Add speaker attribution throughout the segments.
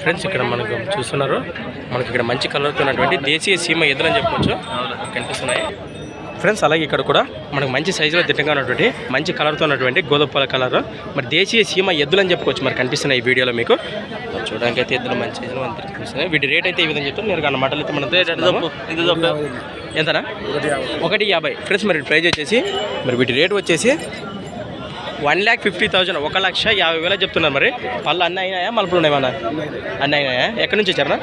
Speaker 1: Friends ఇక్కడ మనకు చూస్తున్నారు, మనకి ఇక్కడ మంచి కలర్తో ఉన్నటువంటి దేశీయ సీమ ఎద్దులు అని చెప్పుకోవచ్చు కనిపిస్తున్నాయి ఫ్రెండ్స్. అలాగే ఇక్కడ కూడా మనకు మంచి సైజులో దిట్టంగా ఉన్నటువంటి మంచి కలర్తో ఉన్నటువంటి గోధుమ కలర్ మరి దేశీయ సీమ ఎద్దులు అని చెప్పుకోవచ్చు మరి కనిపిస్తున్నాయి ఈ వీడియోలో మీకు. చూడడానికి అయితే ఎద్దులు మంచి సైజులో మనకు కనిపిస్తున్నాయి. వీటి రేట్ అయితే ఈ విధంగా చెప్తాను నేను అన్న మాటలు అయితే మనం ఎంతనా 150 ఫ్రెండ్స్. మరి ప్రైజ్ వచ్చేసి మరి వీటి రేట్ వచ్చేసి 1,50,000 1,50,000 చెప్తున్నారు. మరి పళ్ళు అన్నీ అయినాయా మలుపులు ఉన్నాయా? అన్నీ అయినాయా? ఎక్కడి నుంచి వచ్చారనా?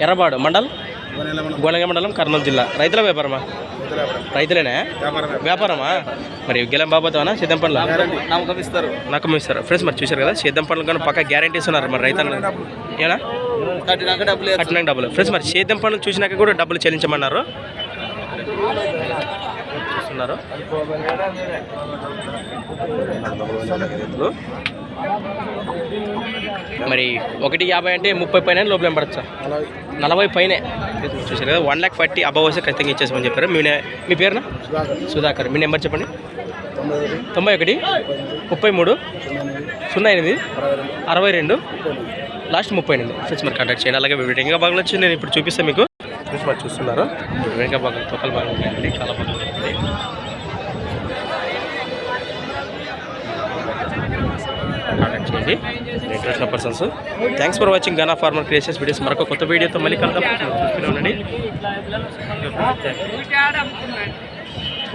Speaker 1: ఎర్రబాడు మండల్, గోనగ మండలం, కర్నూలు జిల్లా. రైతుల వ్యాపారమా? రైతులేనా? వ్యాపారమా? మరి గెలం బాబోతానా సిద్ధం పనులు నమ్మకం ఇస్తారు ఫ్రెండ్స్. మరి చూశారు కదా సేద్యం పనులు కానీ పక్క గ్యారంటీస్ ఉన్నారు మరి రైతులు ఏనా కట్టినాక డబ్బులు ఫ్రెండ్స్. మరి సేద్యం పనులు చూసినాక కూడా డబ్బులు చెల్లించమన్నారు చూస్తున్నారు. మరి 150 అంటే 30 పైన లోపల ఏం పడచ్చా? 40 పైనే చూసారు కదా. 1,40,000 అబవ్ వస్తే ఖచ్చితంగా ఇచ్చేసామని చెప్పారు. మీ పేరునా? సుధాకర్. మీ నెంబర్ చెప్పండి. 91 33 08 62 లాస్ట్ 38 ఫ్రెండ్స్. మరి కాంటాక్ట్ చేయండి. అలాగే వెంక భాగంలో వచ్చి నేను ఇప్పుడు చూపిస్తాను మీకు ఫ్రెండ్స్. మరి చూస్తున్నారు వెంక భాగం తొక్కల భాగం ఉంటాయండి, చాలా భాగం ఉంటాయి. కాంటాక్ట్ చేయండి interest persons. Thanks for watching Gana farmer creations videos. మరొక కొత్త వీడియోతో మళ్ళీ కలుద్దాం. చూస్తూనే ఉండండి.